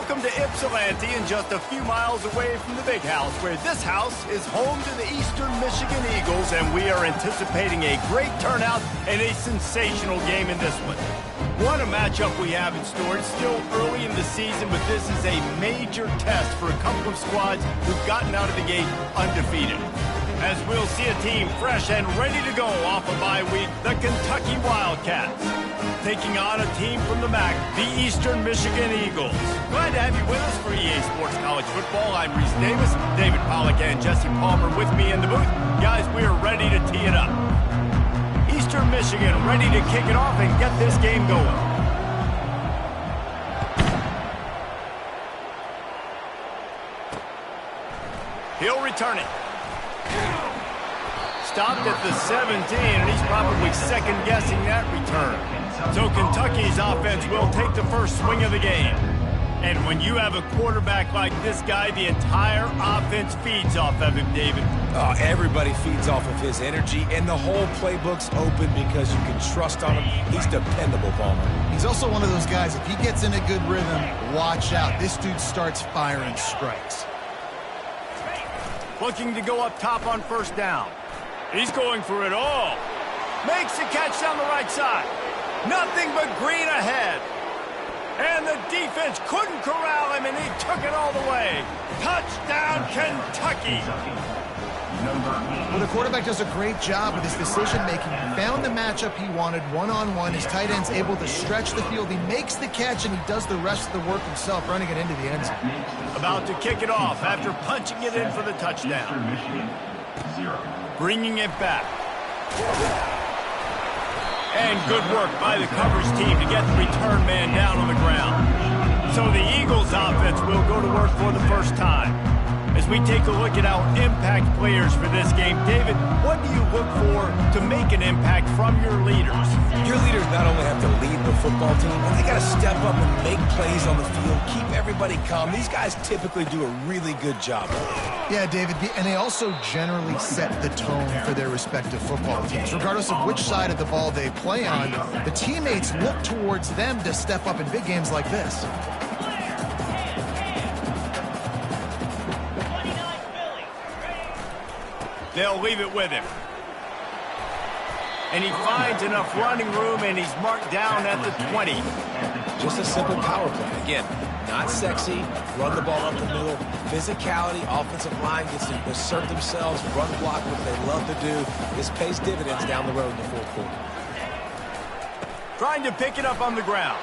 Welcome to Ypsilanti, and just a few miles away from the big house, where this house is home to the Eastern Michigan Eagles, and we are anticipating a great turnout and a sensational game in this one. What a matchup we have in store. It's still early in the season, but this is a major test for a couple of squads who've gotten out of the gate undefeated. As we'll see a team fresh and ready to go off a bye week, the Kentucky Wildcats, taking on a team from the MAC, the Eastern Michigan Eagles. Glad to have you with us for EA Sports College Football. I'm Reese Davis, David Pollack and Jesse Palmer with me in the booth. Guys, we are ready to tee it up. Eastern Michigan ready to kick it off and get this game going. He'll return it. Stopped at the 17, and he's probably second-guessing that return. So Kentucky's offense will take the first swing of the game. And when you have a quarterback like this guy, the entire offense feeds off of him, David. Oh, everybody feeds off of his energy, and the whole playbook's open because you can trust on him. He's dependable, Palmer. He's also one of those guys, if he gets in a good rhythm, watch out. This dude starts firing strikes. Looking to go up top on first down. He's going for it all. Makes the catch down the right side. Nothing but green ahead. And the defense couldn't corral him, and he took it all the way. Touchdown, Kentucky. Well, the quarterback does a great job with his decision-making. He found the matchup he wanted one-on-one. His tight end's able to stretch the field. He makes the catch, and he does the rest of the work himself, running it into the end zone. About to kick it off after punching it in for the touchdown. Bringing it back. And good work by the coverage team to get the return man down on the ground. So the Eagles offense will go to work for the first time. As we take a look at our impact players for this game, David, what do you look for to make an impact from your leaders? Your leaders not only have to lead the football team, but they got to step up and make plays on the field, keep everybody calm. These guys typically do a really good job. Yeah, David, and they also generally set the tone for their respective football teams. Regardless of which side of the ball they play on, the teammates look towards them to step up in big games like this. They'll leave it with him. And he finds enough running room, and he's marked down at the 20. Just a simple power play. Again, not sexy, run the ball up the middle. Physicality, offensive line gets to assert themselves, run block, what they love to do. This pays dividends down the road in the fourth quarter. Trying to pick it up on the ground.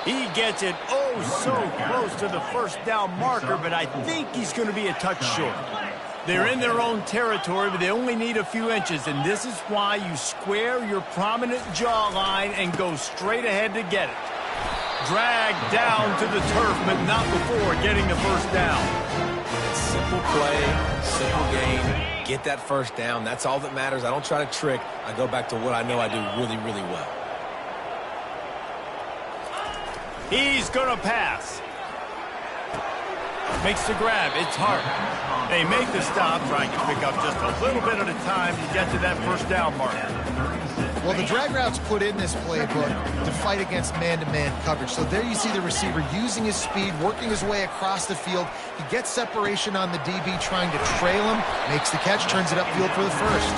He gets it so close to the first down marker, but I think he's going to be a touch short. They're in their own territory, but they only need a few inches, and this is why you square your prominent jawline and go straight ahead to get it. Dragged down to the turf, but not before getting the first down. Simple play, simple game. Get that first down. That's all that matters. I don't try to trick. I go back to what I know I do really, really well. He's going to pass. Makes the grab. It's hard. They make the stop, trying to pick up just a little bit at a time to get to that first down mark. Well, the drag route's put in this playbook to fight against man-to-man coverage. So there you see the receiver using his speed, working his way across the field. He gets separation on the DB, trying to trail him, makes the catch, turns it upfield for the first.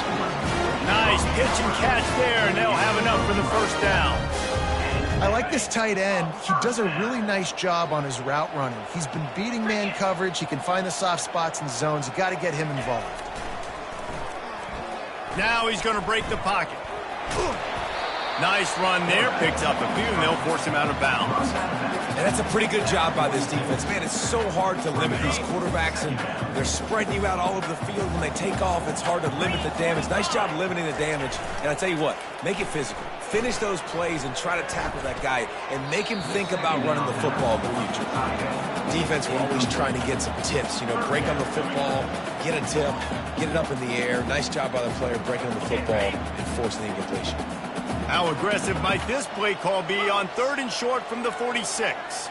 Nice pitch and catch there, and they'll have enough for the first down. I like this tight end. He does a really nice job on his route running. He's been beating man coverage. He can find the soft spots and zones. You got to get him involved. Now he's going to break the pocket. Nice run there. Picks up a few, and they'll force him out of bounds. And that's a pretty good job by this defense. Man, it's so hard to limit these quarterbacks, and they're spreading you out all over the field. When they take off, it's hard to limit the damage. Nice job limiting the damage. And I tell you what, make it physical. Finish those plays and try to tackle that guy and make him think about running the football in the future. Defense, we're always trying to get some tips. You know, break on the football, get a tip, get it up in the air. Nice job by the player breaking on the football and forcing the incompletion. How aggressive might this play call be on 3rd and short from the 46?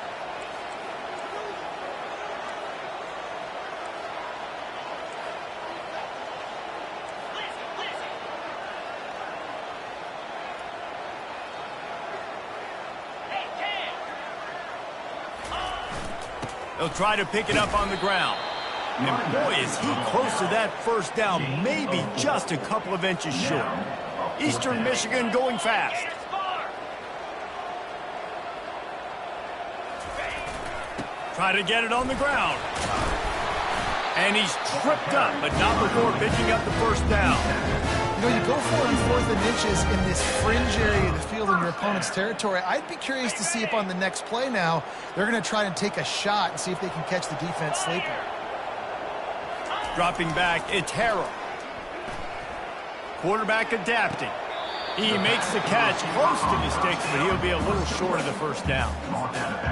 He'll try to pick it up on the ground. And boy, is he close to that first down, maybe just a couple of inches short. Eastern Michigan going fast. Try to get it on the ground. And he's tripped up, but not before picking up the first down. You know, you go for it on 4th and inches in this fringe area of the field in your opponent's territory. I'd be curious to see if on the next play now, they're going to try and take a shot and see if they can catch the defense sleeping. Dropping back, it's Harrell. Quarterback adapting. He makes the catch close to the sticks, but he'll be a little short of the first down.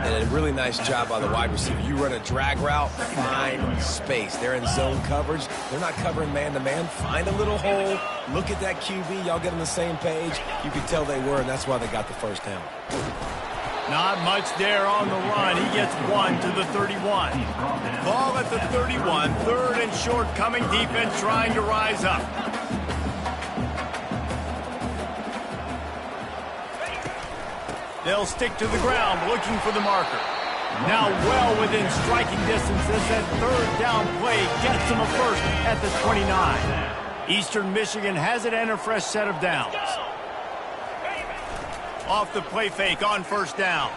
And a really nice job by the wide receiver. You run a drag route, find space. They're in zone coverage. They're not covering man-to-man. Find a little hole. Look at that QB. Y'all get on the same page. You can tell they were, and that's why they got the first down. Not much there on the run. He gets one to the 31. Ball at the 31. 3rd and short coming. Defense trying to rise up. They'll stick to the ground, looking for the marker. Now well within striking distance as that 3rd down play gets him a first at the 29. Eastern Michigan has it and a fresh set of downs. Off the play fake on first down.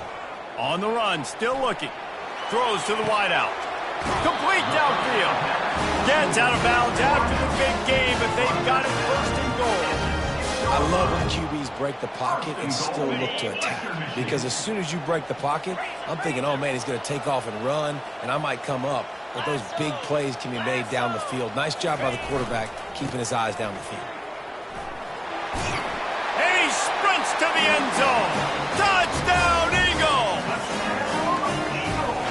On the run, still looking. Throws to the wideout. Complete downfield. Gets out of bounds after the big game, but they've got it first and goal. I love when QBs break the pocket and still look to attack. Because as soon as you break the pocket, I'm thinking, oh, man, he's going to take off and run, and I might come up. But those big plays can be made down the field. Nice job by the quarterback keeping his eyes down the field. And he sprints to the end zone. Touchdown, Eagle!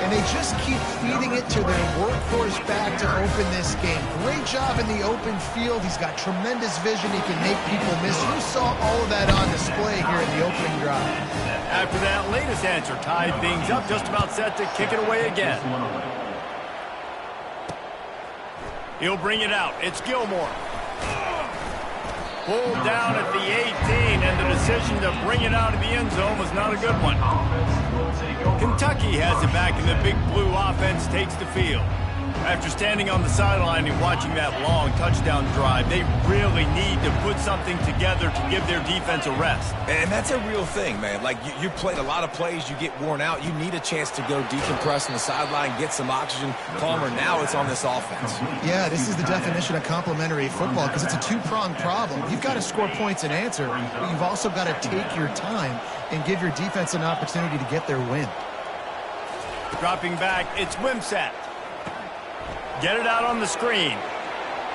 And they just keep feeding it to their workhorse back to open this game. Great job in the open field. He's got tremendous vision. He can make people miss. You saw all of that on display here in the opening drive. After that latest answer, tied things up, just about set to kick it away again. He'll bring it out. It's Gilmore. Pulled down at the 18, and the decision to bring it out of the end zone was not a good one. Kentucky has it back, and the big blue offense takes the field. After standing on the sideline and watching that long touchdown drive, they really need to put something together to give their defense a rest. And that's a real thing, man. Like, you played a lot of plays, you get worn out. You need a chance to go decompress on the sideline, get some oxygen. Palmer, now it's on this offense. Yeah, this is the definition of complementary football because it's a two-pronged problem. You've got to score points and answer, but you've also got to take your time and give your defense an opportunity to get their win. Dropping back, it's Wimsatt. Get it out on the screen.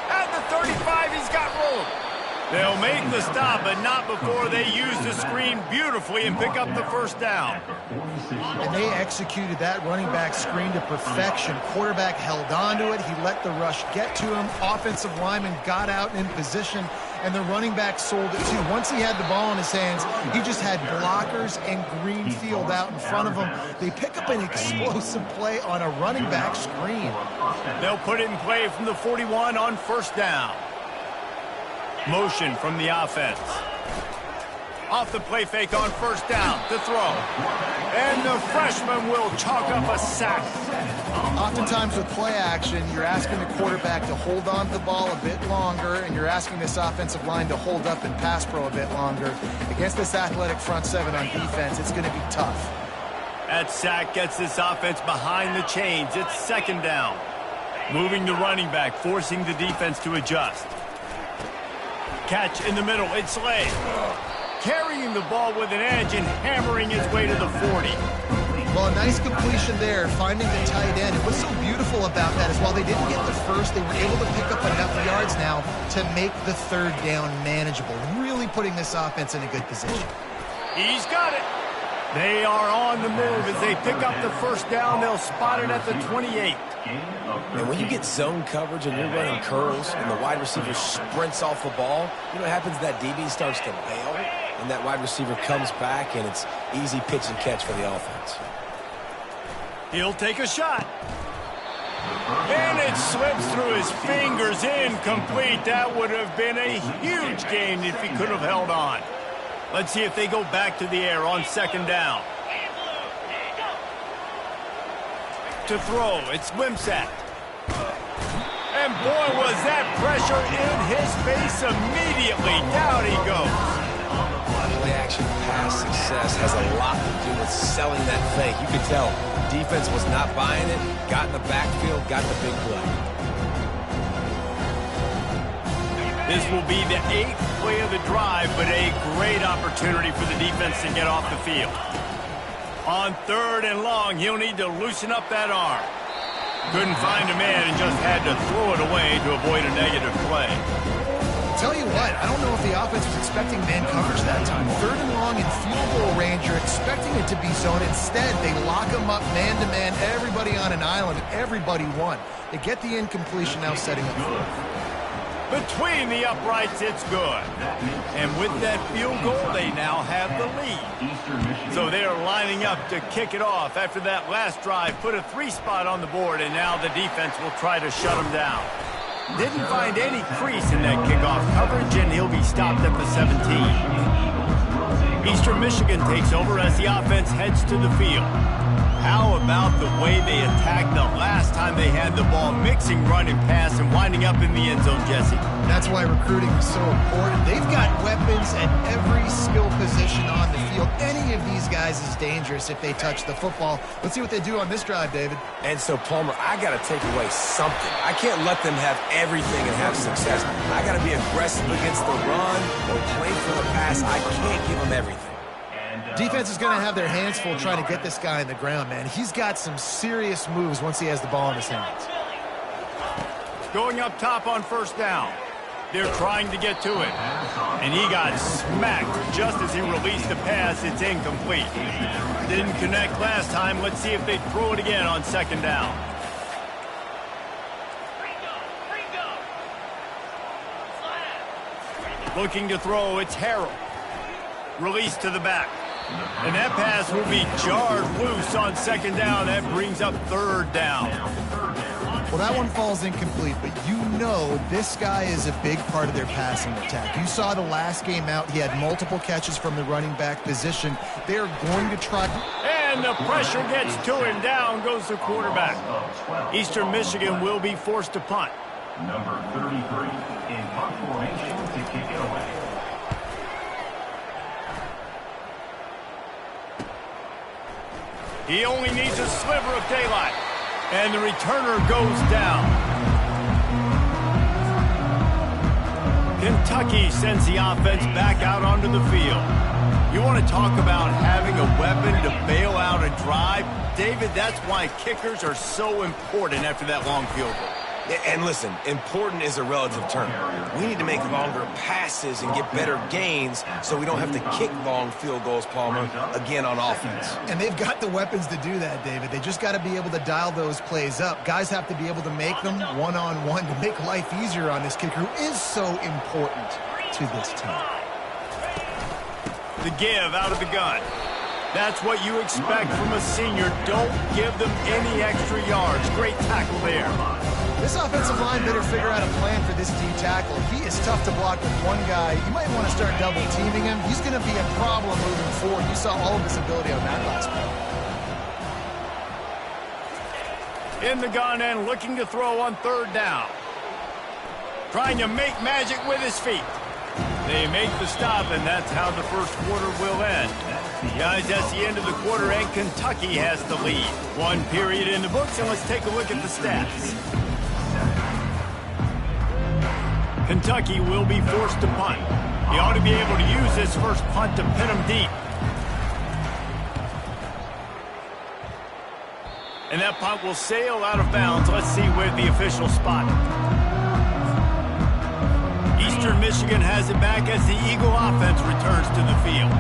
At the 35, he's got room. They'll make the stop, but not before they use the screen beautifully and pick up the first down. And they executed that running back screen to perfection. Quarterback held on to it. He let the rush get to him. Offensive lineman got out in position, and the running back sold it too. Once he had the ball in his hands, he just had blockers and green field out in front of him. They pick up an explosive play on a running back screen. They'll put it in play from the 41 on first down. Motion from the offense. Off the play fake on first down to throw. And the freshman will chalk up a sack. Oftentimes with play action, you're asking the quarterback to hold on to the ball a bit longer, and you're asking this offensive line to hold up and pass pro a bit longer. Against this athletic front seven on defense, it's going to be tough. That sack gets this offense behind the chains. It's second down. Moving the running back, forcing the defense to adjust. Catch in the middle, it's Slay. Carrying the ball with an edge and hammering his way to the 40. Well, a nice completion there, finding the tight end. And what's so beautiful about that is while they didn't get the first, they were able to pick up enough yards now to make the third down manageable. Really putting this offense in a good position. He's got it. They are on the move as they pick up the first down. They'll spot it at the 28. And when you get zone coverage and you're running curls and the wide receiver sprints off the ball, you know what happens? That DB starts to bail, and that wide receiver comes back, and it's easy pitch and catch for the offense. He'll take a shot. And it slips through his fingers, incomplete. That would have been a huge gain if he could have held on. Let's see if they go back to the air on second down. to throw. It's Wimsatt. And boy, was that pressure in his face immediately. Down he goes. Play-action pass success has a lot to do with selling that fake. You could tell defense was not buying it, got in the backfield, got the big play. This will be the 8th play of the drive, but a great opportunity for the defense to get off the field. On 3rd and long, he'll need to loosen up that arm. Couldn't find a man and just had to throw it away to avoid a negative play. Tell you what, I don't know if the offense was expecting man coverage that time. 3rd and long in field goal range, you're expecting it to be zone. Instead, they lock him up man-to-man, everybody on an island, and everybody won. They get the incompletion now setting up for it. Between the uprights, it's good. And with that field goal, they now have the lead. So they're lining up to kick it off after that last drive. Put a 3 spot on the board, and now the defense will try to shut them down. Didn't find any crease in that kickoff coverage, and he'll be stopped at the 17. Eastern Michigan takes over as the offense heads to the field. How about the way they attacked the last time they had the ball, mixing run and pass and winding up in the end zone, Jesse? That's why recruiting is so important. They've got weapons at every skill position on the field. Any of these guys is dangerous if they touch the football. Let's see what they do on this drive, David. And so, Palmer, I got to take away something. I can't let them have everything and have success. I got to be aggressive against the run or play for the pass. I can't give them everything. Defense is going to have their hands full trying to get this guy in the ground, man. He's got some serious moves once he has the ball in his hands. Going up top on 1st down. They're trying to get to it. And he got smacked just as he released the pass. It's incomplete. Didn't connect last time. Let's see if they throw it again on 2nd down. Looking to throw, it's Harrell. Release to the back. And that pass will be jarred loose on 2nd down. That brings up 3rd down. Well, that one falls incomplete, but you know this guy is a big part of their passing attack. You saw the last game out. He had multiple catches from the running back position. They're going to try. And the pressure gets to him. Down goes the quarterback. Eastern Michigan will be forced to punt. Number 33 in punt formation to kick it away. He only needs a sliver of daylight. And the returner goes down. Kentucky sends the offense back out onto the field. You want to talk about having a weapon to bail out a drive? David, that's why kickers are so important after that long field goal. And listen, important is a relative term. We need to make longer passes and get better gains so we don't have to kick long field goals, Palmer, again on offense. And they've got the weapons to do that, David. They just got to be able to dial those plays up. Guys have to be able to make them one-on-one to make life easier on this kicker who is so important to this team. The give out of the gun. That's what you expect from a senior. Don't give them any extra yards. Great tackle there. This offensive line better figure out a plan for this D tackle. He is tough to block with one guy. You might want to start double-teaming him. He's going to be a problem moving forward. You saw all of his ability on that last play. In the gun and looking to throw on 3rd down. Trying to make magic with his feet. They make the stop, and that's how the 1st quarter will end. Guys, that's the end of the quarter, and Kentucky has the lead. 1 period in the books, and let's take a look at the stats. Kentucky will be forced to punt. He ought to be able to use this first punt to pin him deep. And that punt will sail out of bounds. Let's see where the official spot it. Eastern Michigan has it back as the Eagle offense returns to the field.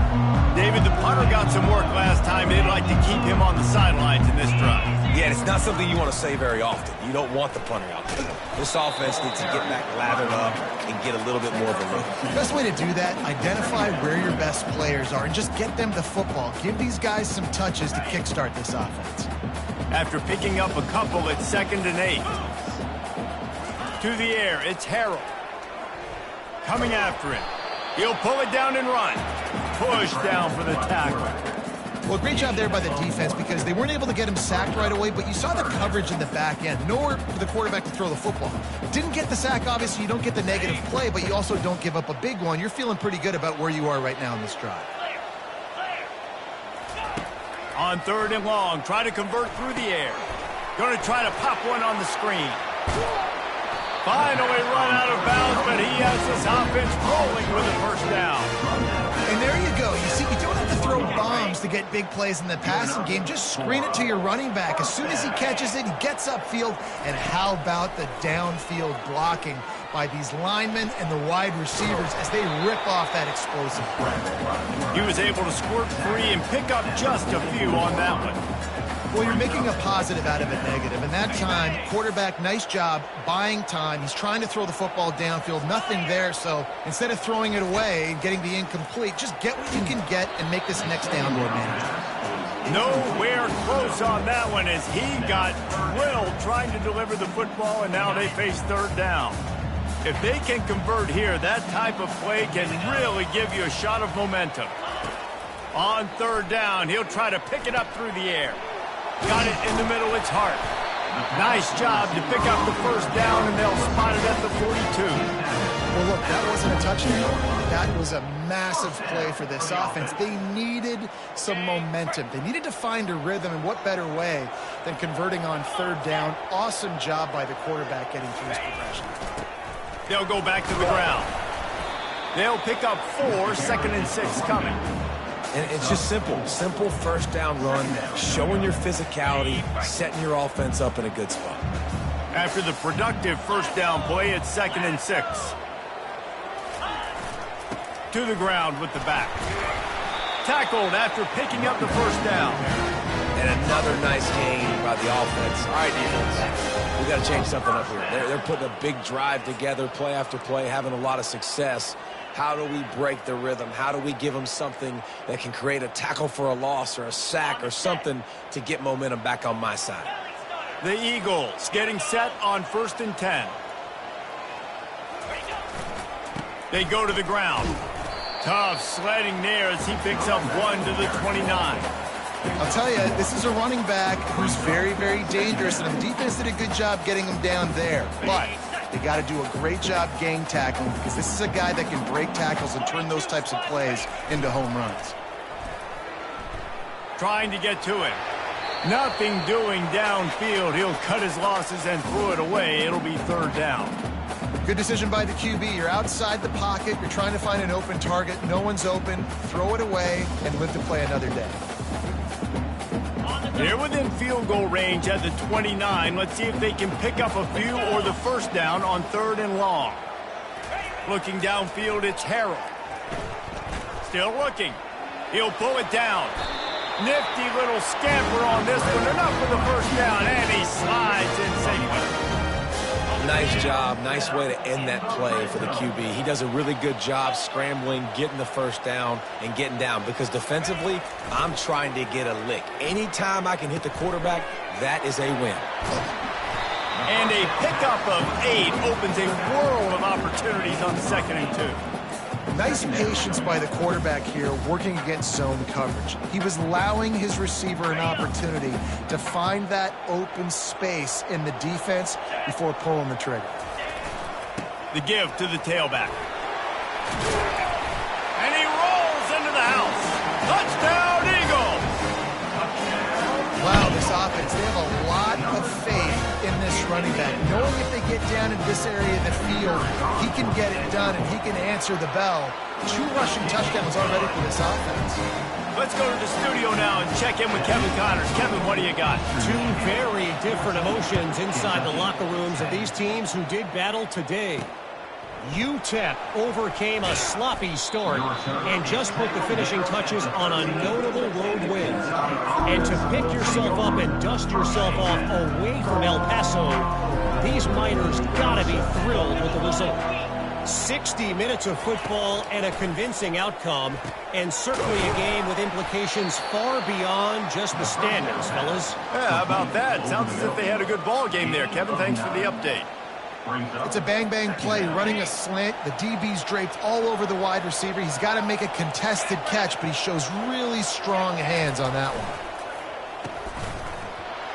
David, the punter got some work last time. They'd like to keep him on the sidelines in this drive. Yeah, it's not something you want to say very often. You don't want the punter out there. This offense needs to get back lathered up and get a little bit more of a look. The best way to do that, identify where your best players are and just get them the football. Give these guys some touches to kickstart this offense. After picking up a couple, it's 2nd and 8. To the air, it's Harrell. Coming after it. He'll pull it down and run. Push down for the tackle. Well, great job there by the defense because they weren't able to get him sacked right away, but you saw the coverage in the back end. Nowhere for the quarterback to throw the football. Didn't get the sack, obviously. You don't get the negative play, but you also don't give up a big one. You're feeling pretty good about where you are right now in this drive. On 3rd and long, try to convert through the air. Going to try to pop one on the screen. Finally run out of bounds, but he has this offense rolling with a first down. And there you go. You see, you don't have to throw bombs to get big plays in the passing game. Just screen it to your running back. As soon as he catches it, he gets upfield. And how about the downfield blocking by these linemen and the wide receivers as they rip off that explosive play. He was able to squirt free and pick up just a few on that one. Well, you're making a positive out of a negative. And that time, quarterback, nice job buying time. He's trying to throw the football downfield. Nothing there. So instead of throwing it away and getting the incomplete, just get what you can get and make this next down more manageable. Nowhere close on that one as he got drilled trying to deliver the football, and now they face 3rd down. If they can convert here, that type of play can really give you a shot of momentum. On 3rd down, he'll try to pick it up through the air. Got it in the middle, it's Hart. Nice job to pick up the first down, and they'll spot it at the 42. Well, look, that wasn't a touchdown. That was a massive play for this offense. They needed some momentum. They needed to find a rhythm, and what better way than converting on 3rd down. Awesome job by the quarterback getting through his progression. They'll go back to the ground. They'll pick up 4, 2nd and 6 coming. And it's just simple. Simple first down run, showing your physicality, setting your offense up in a good spot. After the productive first down play, it's 2nd and 6. To the ground with the back. Tackled after picking up the first down. And another nice gain by the offense. All right, defense, we got to change something up here. They're putting a big drive together, play after play, having a lot of success. How do we break the rhythm? How do we give them something that can create a tackle for a loss or a sack or something to get momentum back on my side? The Eagles getting set on 1st and 10. They go to the ground. Tough sledding there as he picks up 1 to the 29. I'll tell you, this is a running back who's very, very dangerous, and the defense did a good job getting him down there. But they got to do a great job gang tackling because this is a guy that can break tackles and turn those types of plays into home runs. Trying to get to him. Nothing doing downfield. He'll cut his losses and throw it away. It'll be 3rd down. Good decision by the QB. You're outside the pocket. You're trying to find an open target. No one's open. Throw it away and live to play another day. They're within field goal range at the 29. Let's see if they can pick up a few or the first down on 3rd and long. Looking downfield, it's Harrell. Still looking. He'll pull it down. Nifty little scamper on this one. Enough for the first down, and he slides in safely. Nice job. Nice way to end that play for the QB. He does a really good job scrambling, getting the first down, and getting down. Because defensively, I'm trying to get a lick. Anytime I can hit the quarterback, that is a win. And a pickup of 8 opens a world of opportunities on 2nd and 2. Nice patience by the quarterback here working against zone coverage. He was allowing his receiver an opportunity to find that open space in the defense before pulling the trigger. The give to the tailback. And he rolls into the house. Touchdown, Eagles! Wow, this offense, they have a lot of faith in this running back. Knowing if they get down in this area of the field, he can get it done and he can answer the bell. 2 rushing touchdowns already for this offense. Let's go to the studio now and check in with Kevin Connors. Kevin, what do you got? 2 very different emotions inside the locker rooms of these teams who did battle today. UTEP overcame a sloppy start and just put the finishing touches on a notable road win. And to pick yourself up and dust yourself off away from El Paso, these Miners gotta be thrilled with the result. 60 minutes of football and a convincing outcome, and certainly a game with implications far beyond just the standings, fellas. Yeah, how about that? Sounds as if they had a good ball game there. Kevin, thanks for the update. It's a bang-bang play, running a slant. The DB's draped all over the wide receiver. He's got to make a contested catch, but he shows really strong hands on that one.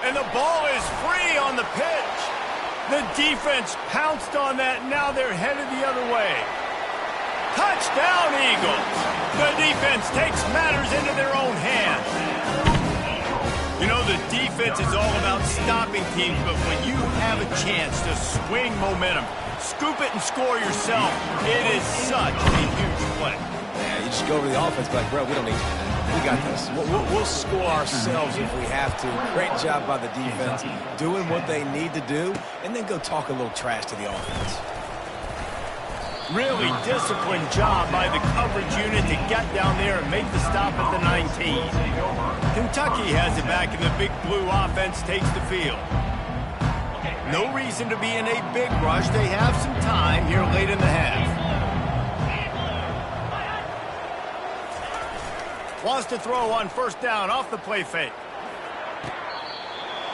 And the ball is free on the pitch. The defense pounced on that. Now they're headed the other way. Touchdown, Eagles. The defense takes matters into their own hands. You know, the defense is all about stopping teams, but when you have a chance to swing momentum, scoop it and score yourself, it is such a huge play. Yeah, you just go over the offense, like, bro, we don't need you. We got this. We'll score ourselves if we have to. Great job by the defense, doing what they need to do, and then go talk a little trash to the offense. Really disciplined job by the coverage unit to get down there and make the stop at the 19. Kentucky has it back, and the big blue offense takes the field. No reason to be in a big rush. They have some time here late in the half. Wants to throw on first down off the play fake.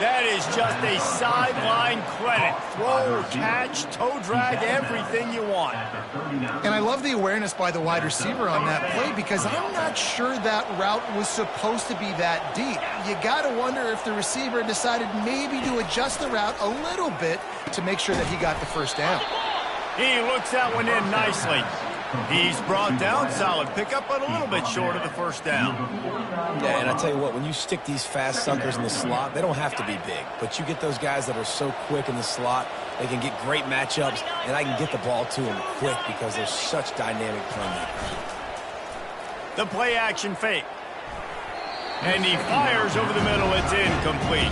That is just a sideline credit. Throw, catch, toe drag, everything you want. And I love the awareness by the wide receiver on that play, because I'm not sure that route was supposed to be that deep. You got to wonder if the receiver decided maybe to adjust the route a little bit to make sure that he got the first down. He looks that one in nicely. He's brought down, solid pickup, but a little bit short of the first down. Yeah, and I tell you what, when you stick these fast suckers in the slot, they don't have to be big. But you get those guys that are so quick in the slot, they can get great matchups, and I can get the ball to them quick because they're such dynamic playmakers. The play action fake. And he fires over the middle. It's incomplete.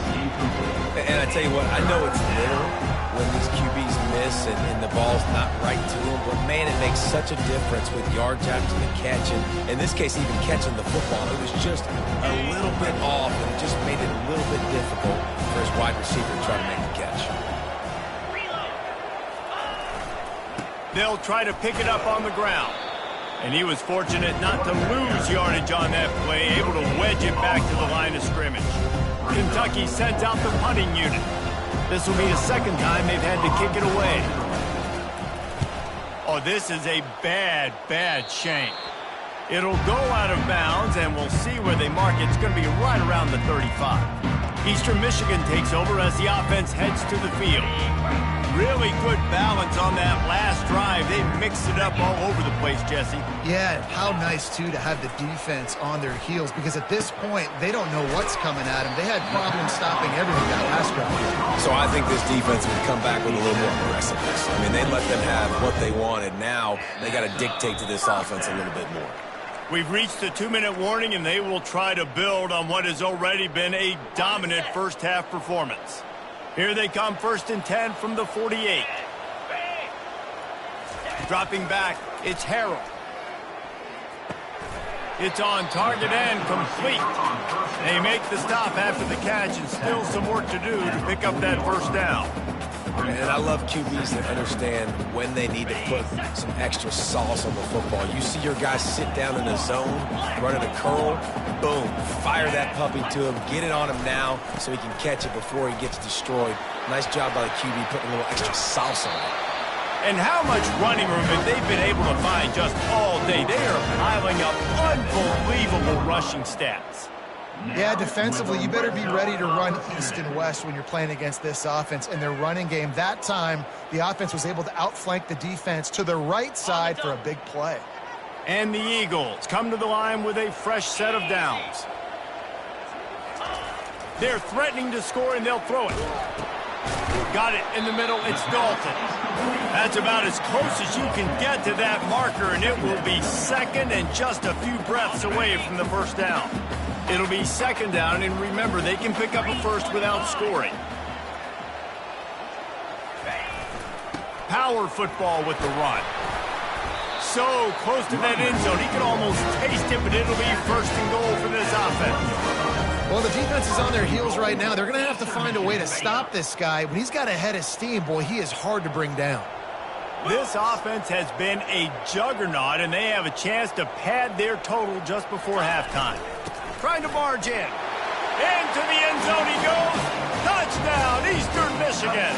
And I tell you what, I know it's little when these QBs miss and the ball's not right to them, but man, it makes such a difference with yards after the catch, and in this case, even catching the football. It was just a little bit off, and it just made it a little bit difficult for his wide receiver to try to make the catch. They'll try to pick it up on the ground. And he was fortunate not to lose yardage on that play, able to wedge it back to the line of scrimmage. Kentucky sends out the punting unit. This will be the second time they've had to kick it away. Oh, this is a bad, bad shank. It'll go out of bounds, and we'll see where they mark it. It's going to be right around the 35. Eastern Michigan takes over as the offense heads to the field. Really good balance on that last drive. They mixed it up all over the place, Jesse. Yeah, how nice, too, to have the defense on their heels, because at this point, they don't know what's coming at them. They had problems stopping everything that last drive. So I think this defense would come back with a little more aggressiveness. I mean, they let them have what they wanted. Now they got to dictate to this offense a little bit more. We've reached the 2-minute warning, and they will try to build on what has already been a dominant first-half performance. Here they come, 1st and 10 from the 48. Dropping back, it's Harrell. It's on target and complete. They make the stop after the catch, and still some work to do to pick up that first down. And I love QBs that understand when they need to put some extra sauce on the football. You see your guys sit down in the zone, running a curl, boom, fire that puppy to him, get it on him now so he can catch it before he gets destroyed. Nice job by the QB putting a little extra sauce on it. And how much running room have they been able to find just all day? They are piling up unbelievable rushing stats. Yeah, defensively, you better be ready to run east and west when you're playing against this offense. And their running game, that time, the offense was able to outflank the defense to the right side for a big play. And the Eagles come to the line with a fresh set of downs. They're threatening to score, and they'll throw it. Got it in the middle. It's Dalton. That's about as close as you can get to that marker, and it will be second and just a few breaths away from the first down. It'll be second down, and remember, they can pick up a first without scoring. Power football with the run. So close to that end zone, he can almost taste it, but it'll be 1st and goal for this offense. Well, the defense is on their heels right now. They're going to have to find a way to stop this guy. When he's got a head of steam, boy, he is hard to bring down. This offense has been a juggernaut, and they have a chance to pad their total just before halftime. Trying to barge in. Into the end zone he goes. Touchdown, Eastern Michigan.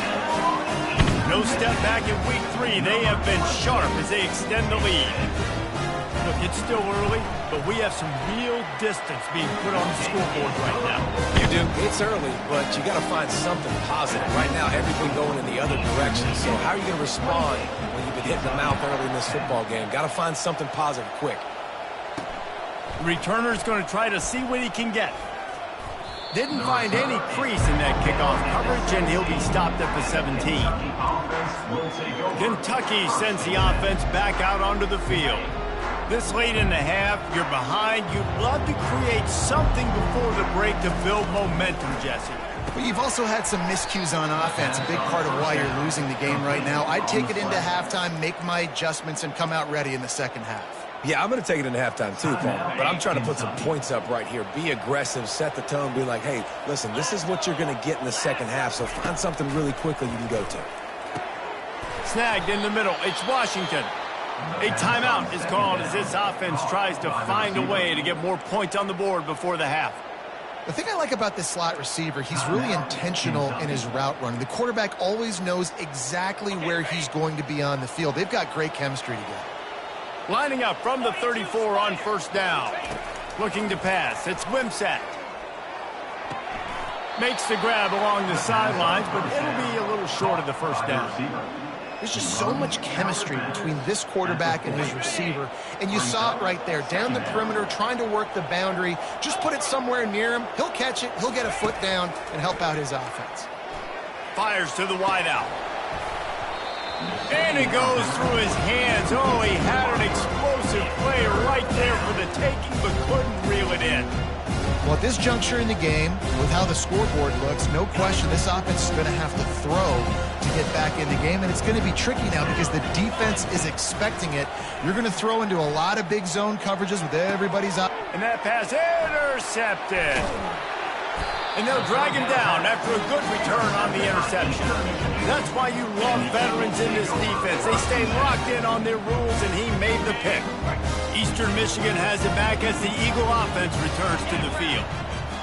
No step back in week 3. They have been sharp as they extend the lead. Look, it's still early, but we have some real distance being put on the scoreboard right now. You do. It's early, but you got to find something positive. Right now, everything going in the other direction. So how are you going to respond when you've been hitting the mouth early in this football game? Got to find something positive quick. The returner's going to try to see what he can get. Didn't find any crease in that kickoff coverage, and he'll be stopped at the 17. Kentucky sends the offense back out onto the field. This late in the half, you're behind. You'd love to create something before the break to build momentum, Jesse. But you've also had some miscues on offense, a big part of why you're losing the game right now. I'd take it into halftime, make my adjustments, and come out ready in the second half. Yeah, I'm going to take it into halftime too, Paul. But I'm trying to put some points up right here. Be aggressive, set the tone, be like, hey, listen, this is what you're going to get in the second half, so find something really quickly you can go to. Snagged in the middle. It's Washington. A timeout is called as this offense tries to find a way to get more points on the board before the half. The thing I like about this slot receiver, he's really intentional in his route running. The quarterback always knows exactly where he's going to be on the field. They've got great chemistry together. Lining up from the 34 on first down. Looking to pass. It's Wimsatt. Makes the grab along the sidelines, but it'll be a little short of the first down. There's just so much chemistry between this quarterback and his receiver, and you saw it right there. Down the perimeter, trying to work the boundary. Just put it somewhere near him. He'll catch it. He'll get a foot down and help out his offense. Fires to the wideout. And it goes through his hands. Oh, he had an explosive play right there for the taking, but couldn't reel it in. Well, at this juncture in the game, with how the scoreboard looks, no question this offense is going to have to throw to get back in the game, and it's going to be tricky now because the defense is expecting it. You're going to throw into a lot of big zone coverages with everybody's up. And that pass intercepted. And they'll drag him down after a good return on the interception. That's why you love veterans in this defense. They stay locked in on their rules, and he made the pick. Eastern Michigan has it back as the Eagle offense returns to the field.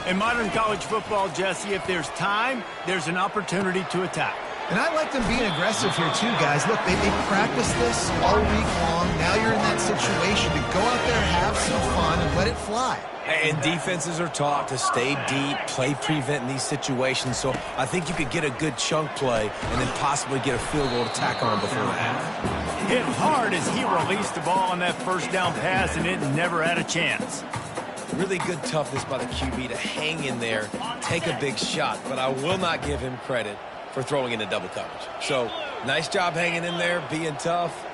In modern college football, Jesse, if there's time, there's an opportunity to attack. And I like them being aggressive here too, guys. Look, they practiced this all week long. Now you're in that situation to go out there, have some fun, and let it fly. And defenses are taught to stay deep, play prevent in these situations. So I think you could get a good chunk play and then possibly get a field goal to tack on before the half. Hit hard as he released the ball on that first down pass, and it never had a chance. Really good toughness by the QB to hang in there, take a big shot. But I will not give him credit for throwing into double coverage. So nice job hanging in there, being tough,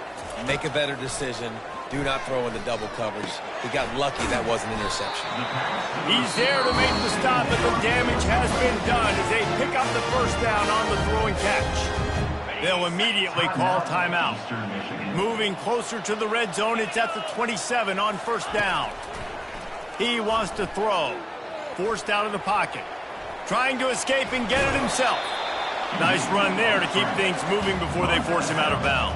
make a better decision. Do not throw into double coverage. He got lucky that wasn't an interception. He's there to make the stop, but the damage has been done as they pick up the first down on the throwing catch. They'll immediately call timeout. Moving closer to the red zone, it's at the 27 on first down. He wants to throw. Forced out of the pocket. Trying to escape and get it himself. Nice run there to keep things moving before they force him out of bounds.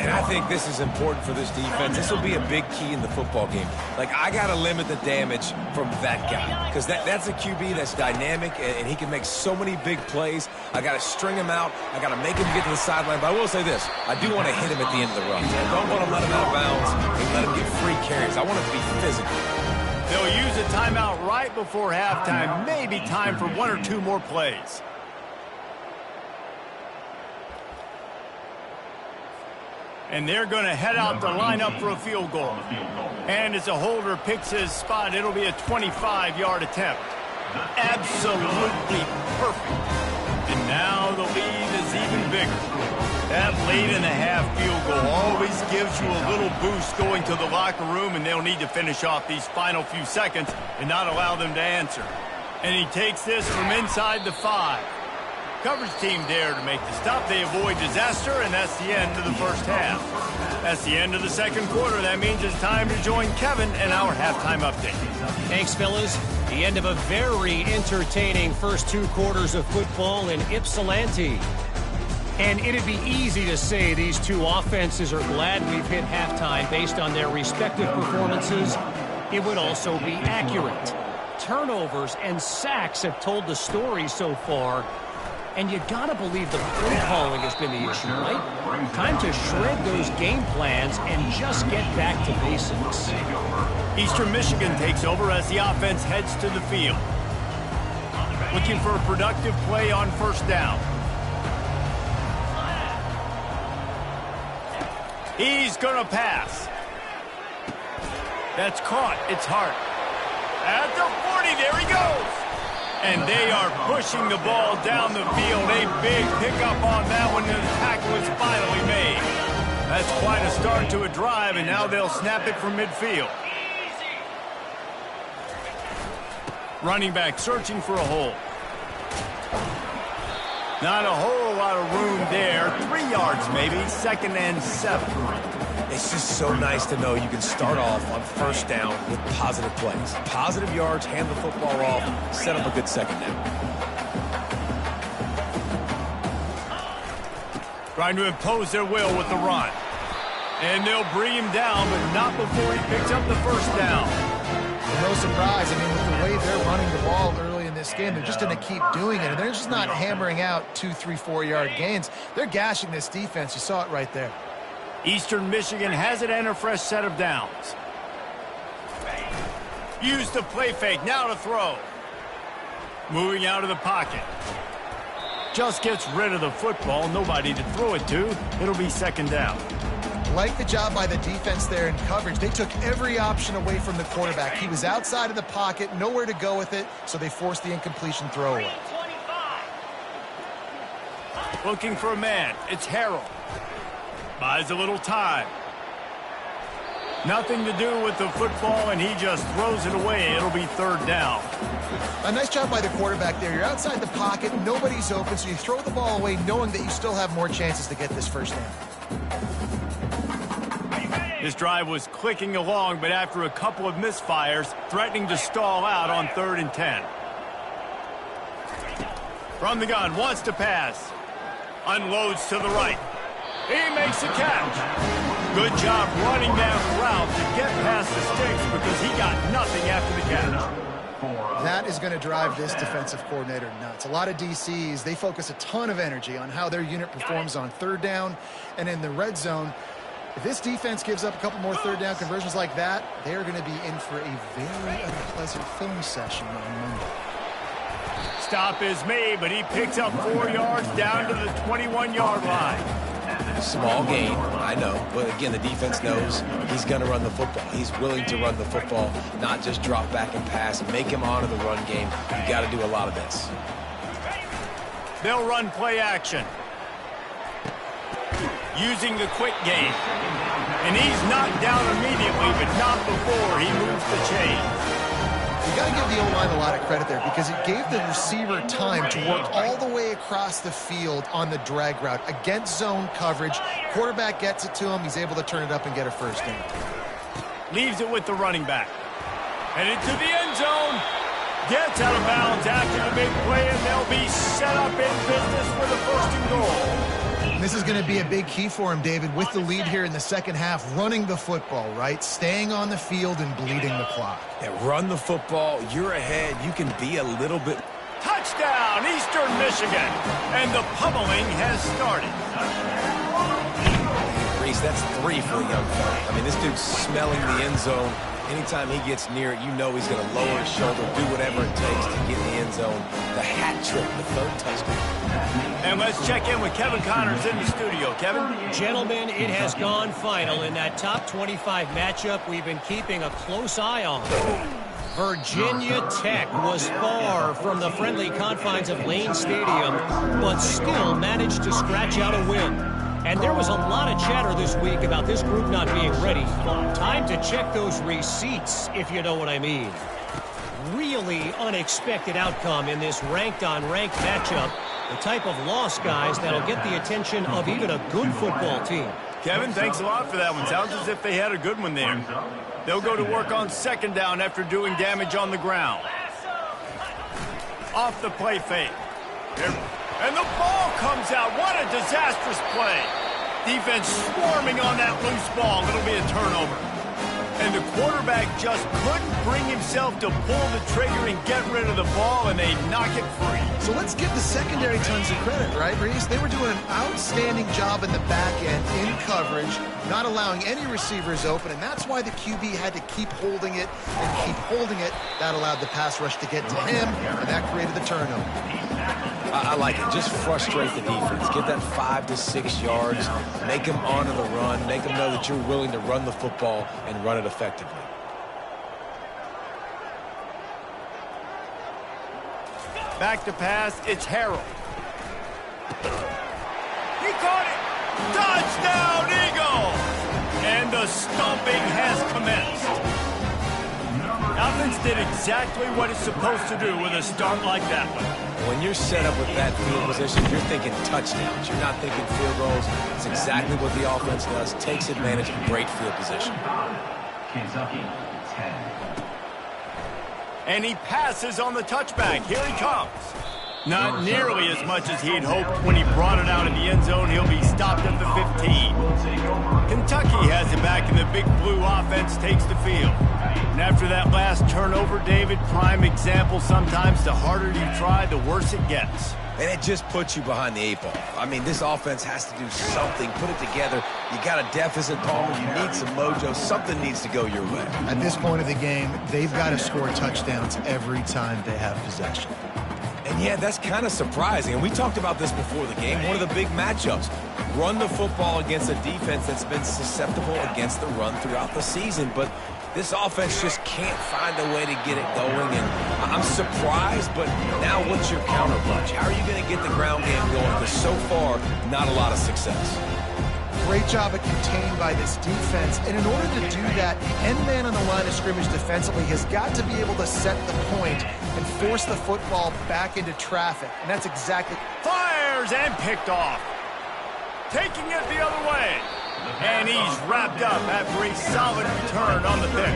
And I think this is important for this defense. This will be a big key in the football game. Like, I got to limit the damage from that guy because that's a QB that's dynamic, and he can make so many big plays. I got to string him out. I got to make him get to the sideline. But I will say this. I do want to hit him at the end of the run. I don't want to let him out of bounds and let him get free carries. I want it to be physical. They'll use a timeout right before halftime. Maybe time for one or two more plays. And they're going to head out to line up for a field goal. And as a holder picks his spot, it'll be a 25-yard attempt. Absolutely perfect. And now the lead is even bigger. That late in the half field goal always gives you a little boost going to the locker room, and they'll need to finish off these final few seconds and not allow them to answer. And he takes this from inside the 5. Coverage team there to make the stop. They avoid disaster, and that's the end of the first half. That's the end of the second quarter. That means it's time to join Kevin and our halftime update. Thanks, fellas. The end of a very entertaining first 2 quarters of football in Ypsilanti. And it'd be easy to say these two offenses are glad we've hit halftime based on their respective performances. It would also be accurate. Turnovers and sacks have told the story so far. And you gotta believe the play calling has been the issue, right? Time to shred those game plans and just get back to basics. Eastern Michigan takes over as the offense heads to the field. Looking for a productive play on first down. He's gonna pass. That's caught. It's Hart. At the 40, there he goes. And they are pushing the ball down the field. A big pickup on that one, and the tackle is finally made. That's quite a start to a drive, and now they'll snap it from midfield. Running back searching for a hole. Not a whole lot of room there. 3 yards maybe, 2nd and 7. It's just so nice to know you can start off on first down with positive plays. Positive yards, hand the football off, set up a good second down. Trying to impose their will with the run. And they'll bring him down, but not before he picks up the first down. No surprise. I mean, with the way they're running the ball early in this game, they're just going to keep doing it. And they're just not hammering out 2, 3, 4-yard gains. They're gashing this defense. You saw it right there. Eastern Michigan has it and a fresh set of downs. Use the play fake. Now to throw. Moving out of the pocket. Just gets rid of the football. Nobody to throw it to. It'll be 2nd down. Like the job by the defense there in coverage. They took every option away from the quarterback. He was outside of the pocket, nowhere to go with it, so they forced the incompletion throwaway. Looking for a man. It's Harrell. Buys a little time. Nothing to do with the football, and he just throws it away. It'll be 3rd down. A nice job by the quarterback there. You're outside the pocket, nobody's open, so you throw the ball away knowing that you still have more chances to get this first down. This drive was clicking along, but after a couple of misfires, threatening to stall out on 3rd and 10. From the gun, wants to pass. Unloads to the right. He makes a catch. Good job running that route to get past the sticks because he got nothing after the catch. That is going to drive this defensive coordinator nuts. A lot of DCs, they focus a ton of energy on how their unit performs on 3rd down and in the red zone. If this defense gives up a couple more 3rd down conversions like that, they're going to be in for a very unpleasant film session on Monday. Stop is made, but he picks up 4 yards down to the 21-yard line. Small gain, I know, but again, the defense knows he's going to run the football. He's willing to run the football, not just drop back and pass, make him honor the run game. You got to do a lot of this. They'll run play action. Using the quick game. And he's knocked down immediately, but not before he moves the chains. You got to give the O-line a lot of credit there because it gave the receiver time to work all the way across the field on the drag route against zone coverage. Quarterback gets it to him. He's able to turn it up and get a first down. Leaves it with the running back. Headed to the end zone. Gets out of bounds after the big play, and they'll be set up in business for the 1st and goal. This is going to be a big key for him, David, with the lead here in the second half, running the football, right? Staying on the field and bleeding the clock. Yeah, run the football. You're ahead. You can be a little bit. Touchdown, Eastern Michigan. And the pummeling has started. Reese, that's 3 for the young fella. I mean, this dude's smelling the end zone. Anytime he gets near it, you know he's going to lower his shoulder, do whatever it takes to get in the end zone. The hat trick, the 3rd touchdown. And let's check in with Kevin Connors in the studio. Kevin? Gentlemen, it has gone final in that top 25 matchup we've been keeping a close eye on. Virginia Tech was far from the friendly confines of Lane Stadium, but still managed to scratch out a win. And there was a lot of chatter this week about this group not being ready. Time to check those receipts, if you know what I mean. Really unexpected outcome in this ranked-on-ranked matchup. The type of loss, guys, that'll get the attention of even a good football team. Kevin, thanks a lot for that one. Sounds as if they had a good one there. They'll go to work on 2nd down after doing damage on the ground. Off the play fake. And the ball comes out. What a disastrous play. Defense swarming on that loose ball. It'll be a turnover. And the quarterback just couldn't bring himself to pull the trigger and get rid of the ball, and they knock it free. So let's give the secondary tons of credit, right, Reese? They were doing an outstanding job in the back end, in coverage, not allowing any receivers open, and that's why the QB had to keep holding it and keep holding it. That allowed the pass rush to get to him, and that created the turnover. I like it. Just frustrate the defense. Get that 5 to 6 yards. Make them honor the run. Make them know that you're willing to run the football and run it effectively. Back to pass, it's Harrell. He caught it! Touchdown, Eagle! And the stomping has commenced. Offense did exactly what it's supposed to do with a start like that one. When you're set up with that field position, you're thinking touchdowns. You're not thinking field goals. It's exactly what the offense does. Takes advantage of great field position. Kentucky, 10. And he passes on the touchback. Here he comes. Not nearly as much as he'd hoped when he brought it out in the end zone. He'll be stopped at the 15. Kentucky has it back, and the Big Blue offense takes the field. And after that last turnover, David, prime example, sometimes the harder you try, the worse it gets. And it just puts you behind the 8 ball. I mean, this offense has to do something, put it together. You got a deficit, Palmer. You need some mojo. Something needs to go your way. At this point of the game, they've got to score touchdowns every time they have possession. And yeah, that's kind of surprising. And we talked about this before the game. One of the big matchups. Run the football against a defense that's been susceptible against the run throughout the season. But this offense just can't find a way to get it going. And I'm surprised, but now what's your counterpunch? How are you going to get the ground game going? Because so far, not a lot of success. Great job of contained by this defense. And in order to do that, the end man on the line of scrimmage defensively has got to be able to set the point and force the football back into traffic. And that's exactly... Fires and picked off. Taking it the other way. And he's wrapped up after a solid return on the pick.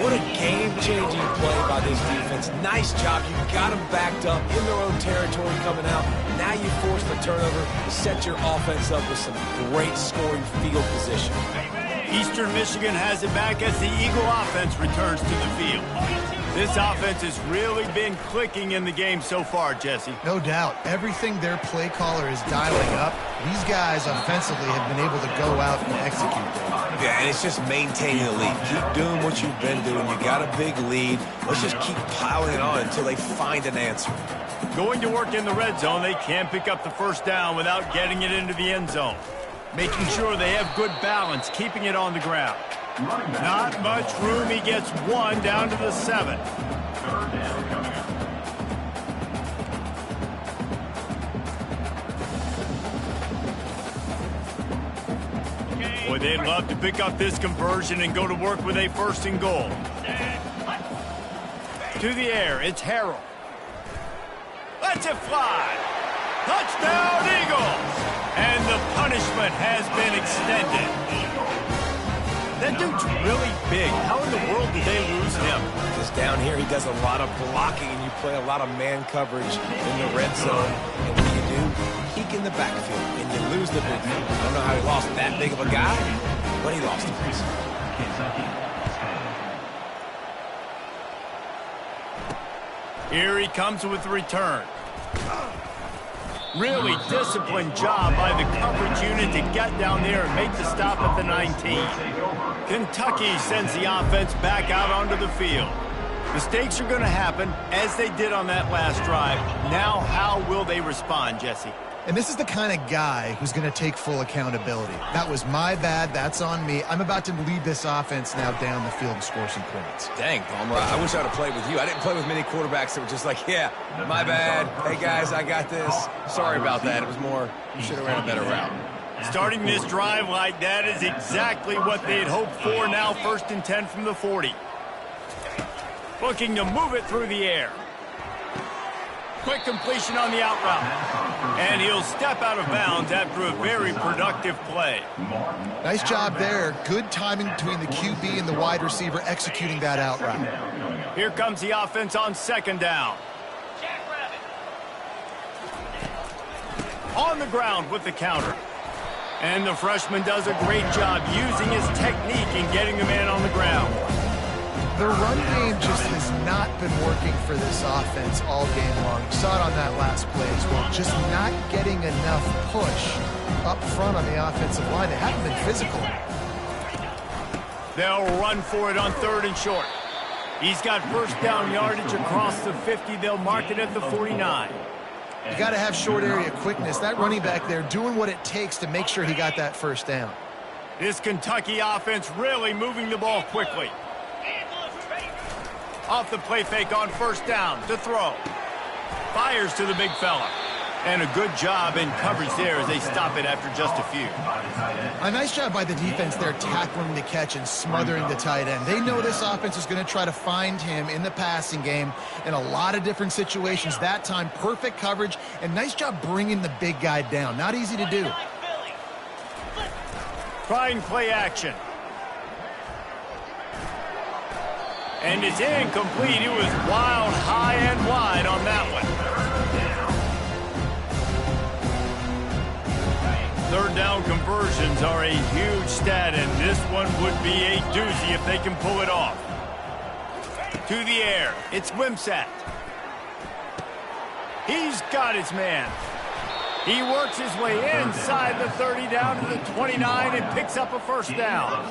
What a game-changing play by this defense. Nice job. You got them backed up in their own territory coming out. Now you force the turnover, set your offense up with some great scoring field position. Eastern Michigan has it back as the Eagle offense returns to the field. This offense has really been clicking in the game so far, Jesse. No doubt. Everything their play caller is dialing up, these guys offensively have been able to go out and execute. Yeah, and it's just maintaining the lead. Keep doing what you've been doing. You got a big lead. Let's just keep piling it on until they find an answer. Going to work in the red zone, they can't pick up the first down without getting it into the end zone. Making sure they have good balance, keeping it on the ground. Not much room. He gets one down to the 7. Third down coming up. Boy, they'd love to pick up this conversion and go to work with a 1st and goal. To the air, it's Harrell. Lets it fly. Touchdown, Eagles! And the punishment has been extended. That dude's really big. How in the world did they lose him? Just down here, he does a lot of blocking, and you play a lot of man coverage in the red zone. And what you do, peek in the backfield, and you lose the big thing. I don't know how he lost that big of a guy, but he lost him. Kentucky, 10. Here he comes with the return. Really disciplined job by the coverage unit to get down there and make the stop at the 19. Kentucky sends the offense back out onto the field. Mistakes are going to happen, as they did on that last drive. Now, how will they respond, Jesse? And this is the kind of guy who's going to take full accountability. That was my bad. That's on me. I'm about to lead this offense now down the field and score some points. Dang, Palmer, I wish I'd have played with you. I didn't play with many quarterbacks that were just like, yeah, my bad. Hey, guys, I got this. Sorry about that. It was more, you should have ran a better route. Starting this drive like that is exactly what they'd hoped for. Now 1st and 10 from the 40. Looking to move it through the air. Quick completion on the out route. And he'll step out of bounds after a very productive play. Nice job there. Good timing between the QB and the wide receiver executing that out route. Here comes the offense on 2nd down. On the ground with the counter. And the freshman does a great job using his technique and getting the man on the ground. The run game just has not been working for this offense all game long. You saw it on that last play as well. Just not getting enough push up front on the offensive line. They haven't been physical. They'll run for it on 3rd and short. He's got first down yardage across the 50. They'll mark it at the 49. You got to have short area quickness. That running back there doing what it takes to make sure he got that first down. This Kentucky offense really moving the ball quickly. Off the play fake on first down to throw. Fires to the big fella. And a good job in coverage there as they stop it after just a few. A nice job by the defense there tackling the catch and smothering the tight end. They know this offense is going to try to find him in the passing game in a lot of different situations. That time, perfect coverage and nice job bringing the big guy down. Not easy to do. Trying play action. And it's incomplete. It was wild, high and wide on that one. 3rd down conversions are a huge stat, and this one would be a doozy if they can pull it off. To the air, it's Wimsatt. He's got his man. He works his way inside the 30 down to the 29 and picks up a first down.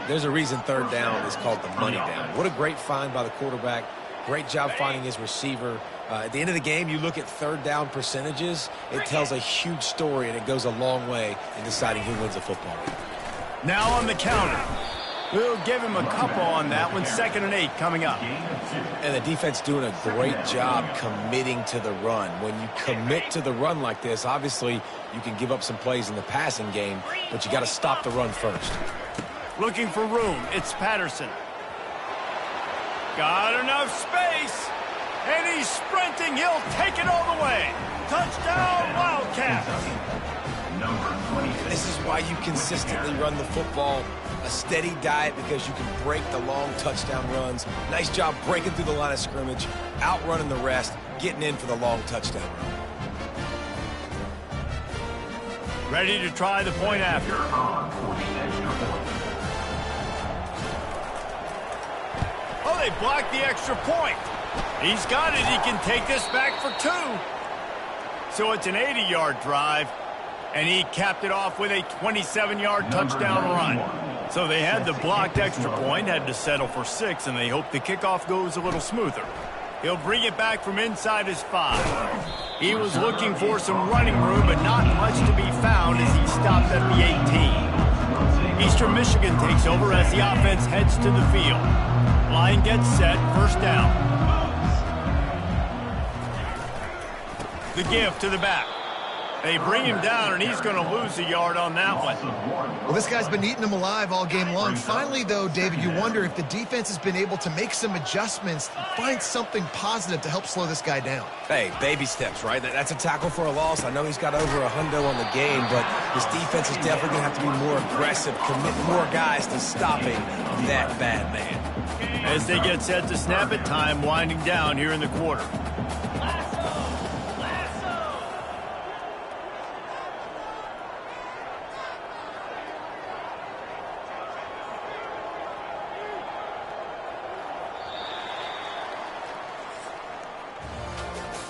There's a reason 3rd down is called the money down. What a great find by the quarterback. Great job finding his receiver. At the end of the game, you look at 3rd down percentages. It tells a huge story, and it goes a long way in deciding who wins a football game. Now on the counter. We'll give him a couple on that one. 2nd and 8 coming up. And the defense doing a great job committing to the run. When you commit to the run like this, obviously you can give up some plays in the passing game, but you got to stop the run first. Looking for room. It's Patterson. Got enough space. And he's sprinting. He'll take it all the way. Touchdown, Wildcats. This is why you consistently run the football. A steady diet because you can break the long touchdown runs. Nice job breaking through the line of scrimmage, outrunning the rest, getting in for the long touchdown run. Ready to try the point after. Oh, they blocked the extra point. He's got it. He can take this back for 2. So it's an 80-yard drive, and he capped it off with a 27-yard touchdown run. So they had the blocked extra point, had to settle for 6, and they hope the kickoff goes a little smoother. He'll bring it back from inside his 5. He was looking for some running room, but not much to be found as he stopped at the 18. Eastern Michigan takes over as the offense heads to the field. Line gets set, first down. The give to the back. They bring him down, and he's going to lose a yard on that one. Well, this guy's been eating him alive all game long. Finally, though, David, you wonder if the defense has been able to make some adjustments, find something positive to help slow this guy down. Hey, baby steps, right? That's a tackle for a loss. I know he's got over $100 on the game, but his defense is definitely going to have to be more aggressive, commit more guys to stopping that bad man. As they get set to snap it, time winding down here in the quarter.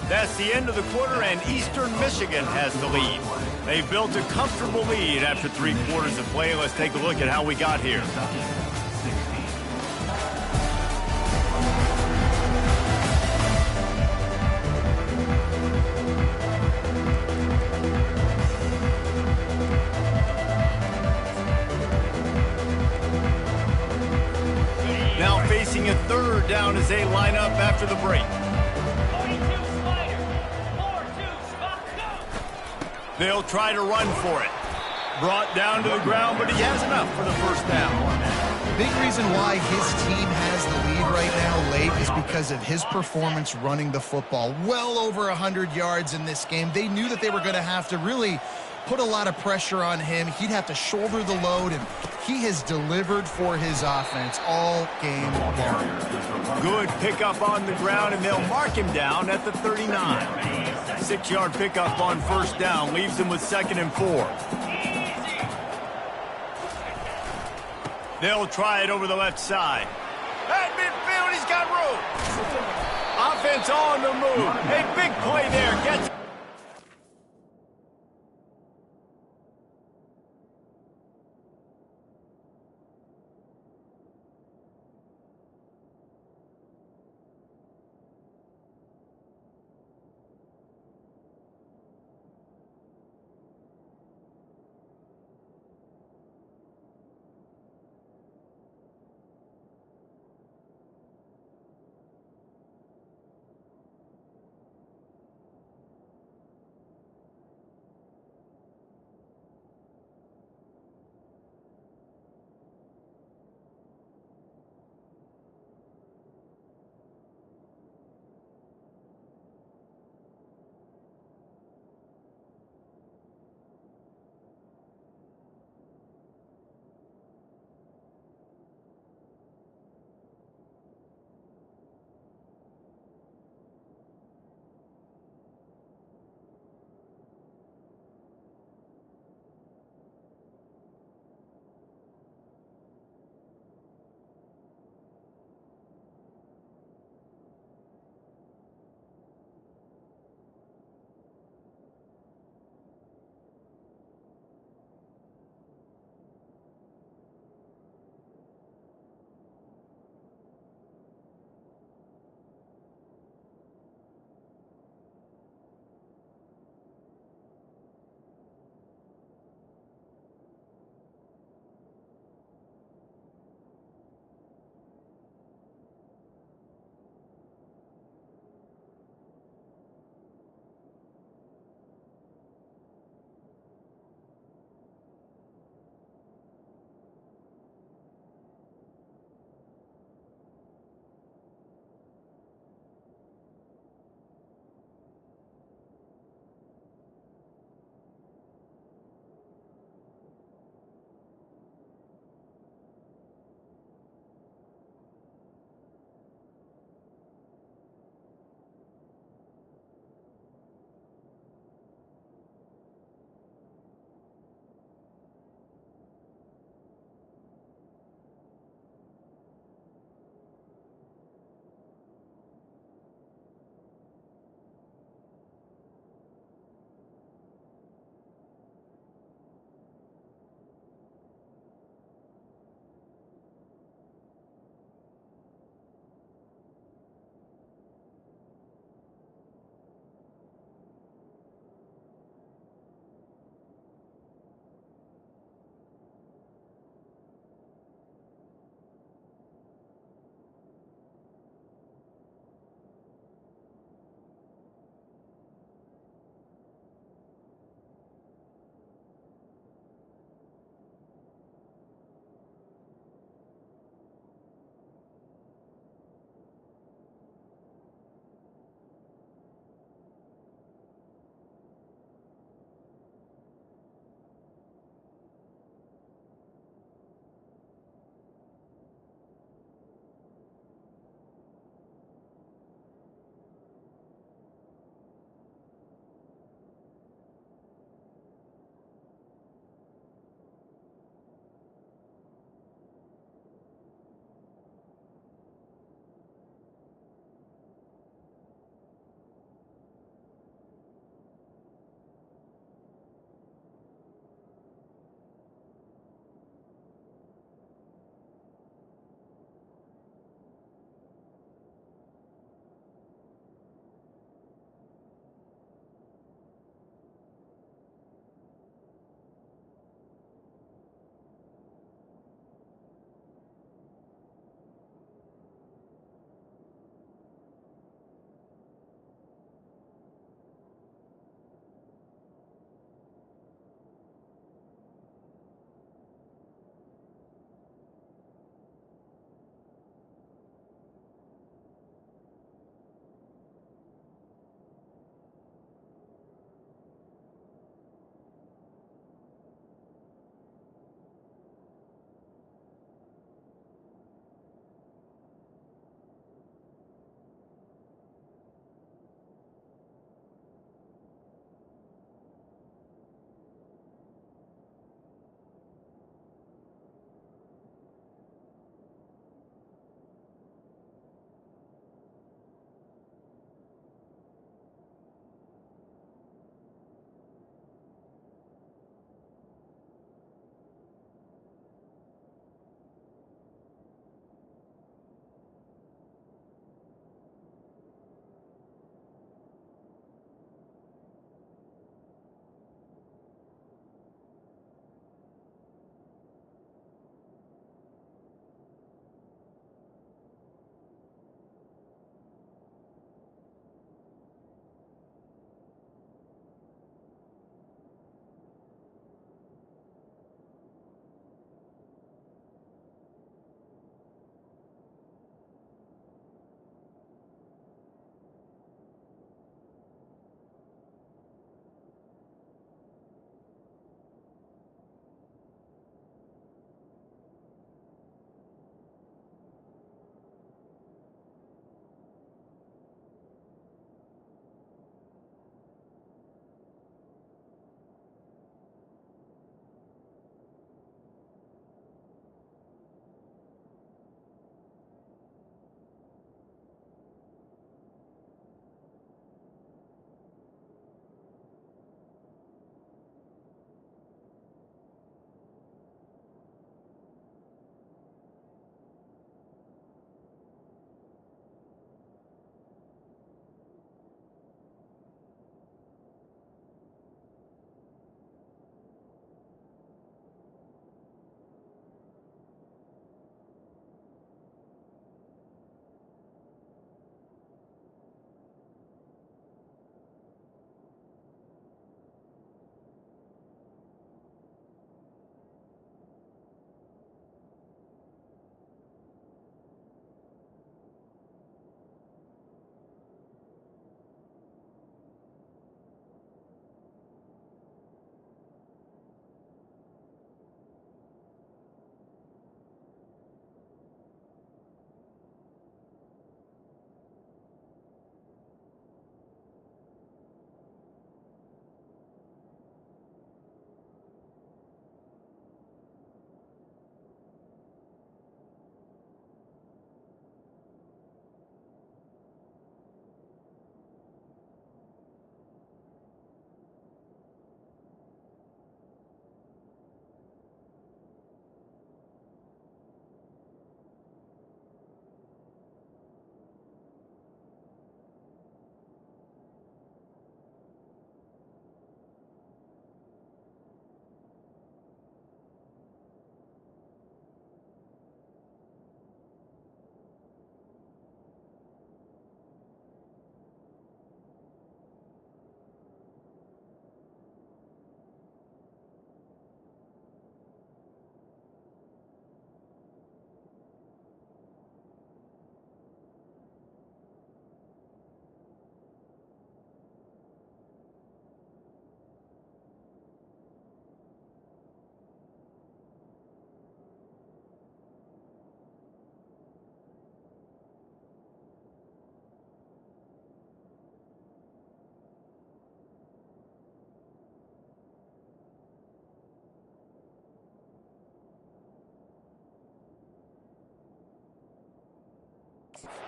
That's the end of the quarter, and Eastern Michigan has the lead. They've built a comfortable lead after 3 quarters of play. Let's take a look at how we got here. Now facing a 3rd down as they line up after the break. They'll try to run for it. Brought down to the ground, but he has enough for the first down. Big reason why his team has the lead right now late is because of his performance running the football. Well over 100 yards in this game. They knew that they were going to have to really put a lot of pressure on him. He'd have to shoulder the load, and he has delivered for his offense all game long. Good pickup on the ground, and they'll mark him down at the 39. 6-yard pickup on first down leaves him with 2nd and 4. They'll try it over the left side. At midfield, he's got room. Offense on the move. A big play there. Gets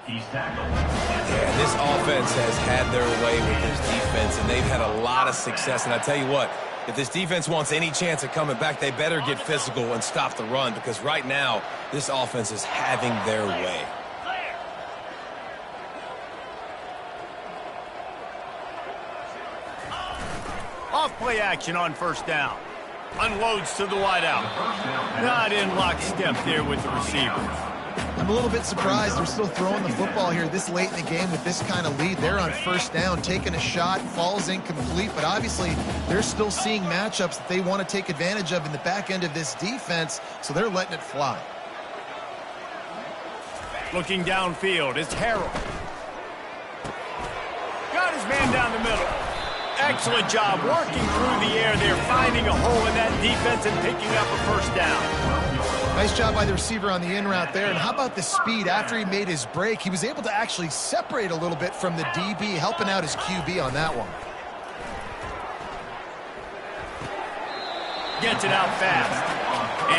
He's tackled. Yeah, this offense has had their way with this defense, and they've had a lot of success. And I tell you what, if this defense wants any chance of coming back, they better get physical and stop the run, because right now, this offense is having their way. Off play action on first down. Unloads to the wideout. Not in lockstep there with the receiver. I'm a little bit surprised they're still throwing the football here this late in the game with this kind of lead. They're on first down, taking a shot, falls incomplete, but obviously they're still seeing matchups that they want to take advantage of in the back end of this defense, so they're letting it fly. Looking downfield, it's Harrell. Got his man down the middle. Excellent job working through the air there, finding a hole in that defense and picking up a first down. Nice job by the receiver on the in route there. And how about the speed? After he made his break, he was able to actually separate a little bit from the DB, helping out his QB on that one. Gets it out fast.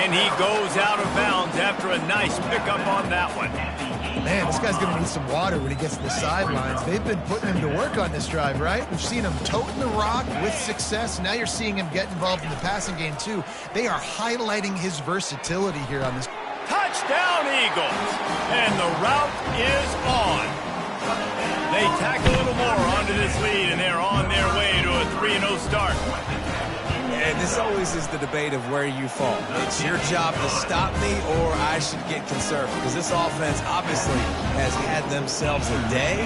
And he goes out of bounds after a nice pickup on that one. Man, this guy's going to need some water when he gets to the sidelines. They've been putting him to work on this drive, right? We've seen him toting the rock with success. Now you're seeing him get involved in the passing game, too. They are highlighting his versatility here on this. Touchdown, Eagles! And the route is on. They tack a little more onto this lead, and they're on their way to a 3-0 start. And this always is the debate of where you fall. It's your job to stop me, or I should get conservative, because this offense obviously has had themselves a day,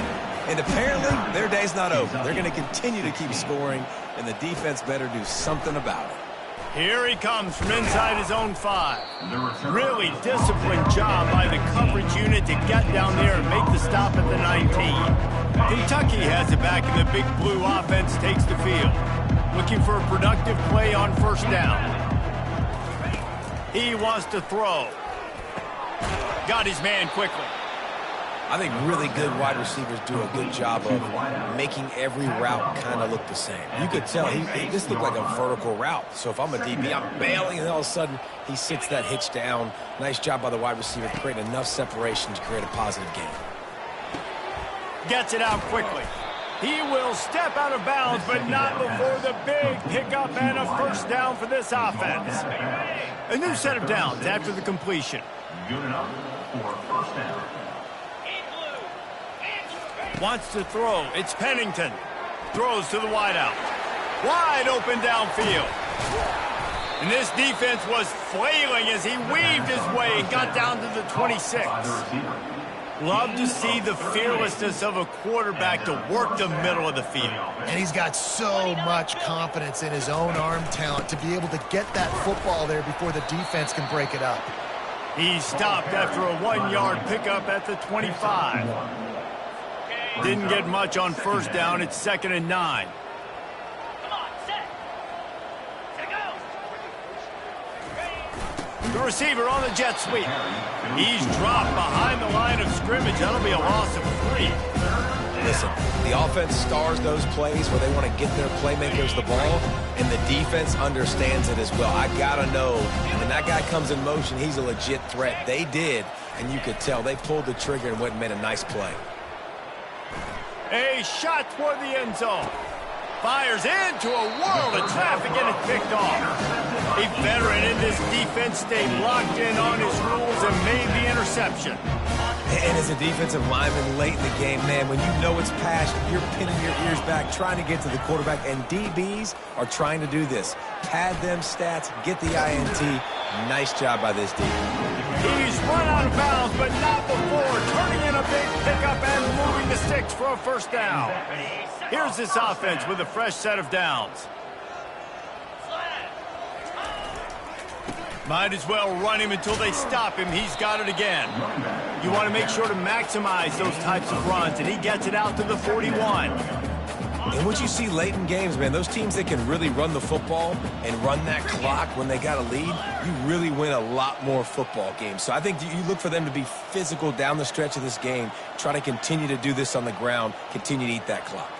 and apparently their day's not over. They're going to continue to keep scoring, and the defense better do something about it. Here he comes from inside his own 5. Really disciplined job by the coverage unit to get down there and make the stop at the 19. Kentucky has it back, and the Big Blue offense takes the field. Looking for a productive play on first down. He wants to throw. Got his man quickly. I think really good wide receivers do a good job of making every route kind of look the same. You could tell this looked like a vertical route. So if I'm a DB, I'm bailing, and all of a sudden he sits that hitch down. Nice job by the wide receiver, creating enough separation to create a positive gain. Gets it out quickly. He will step out of bounds, but not before the big pickup and a first down for this offense. A new set of downs after the completion. Good enough for a first down. Wants to throw. It's Pennington. Throws to the wideout. Wide open downfield. And this defense was flailing as he weaved his way and got down to the 26. Love to see the fearlessness of a quarterback to work the middle of the field. And he's got so much confidence in his own arm talent to be able to get that football there before the defense can break it up. He stopped after a 1-yard pickup at the 25. Didn't get much on first down. It's 2nd and 9. The receiver on the jet sweep. He's dropped behind the line of scrimmage. That'll be a loss of 3. Listen, the offense stars those plays where they want to get their playmakers the ball, and the defense understands it as well. I got to know when that guy comes in motion, he's a legit threat. They did, and you could tell they pulled the trigger and went and made a nice play. A shot toward the end zone. Fires into a world of traffic, and it's picked off. A veteran in this defense stayed locked in on his rules and made the interception. And as a defensive lineman late in the game, man, when you know it's passed, you're pinning your ears back, trying to get to the quarterback, and DBs are trying to do this. Pad them stats, get the INT. Nice job by this DB. He's run out of bounds, but not before turning in a big pickup and moving the sticks for a first down. Here's this offense with a fresh set of downs. Might as well run him until they stop him. He's got it again. You want to make sure to maximize those types of runs, and he gets it out to the 41. And what you see late in games, man, those teams that can really run the football and run that clock when they got a lead, you really win a lot more football games. So I think you look for them to be physical down the stretch of this game, try to continue to do this on the ground, continue to eat that clock.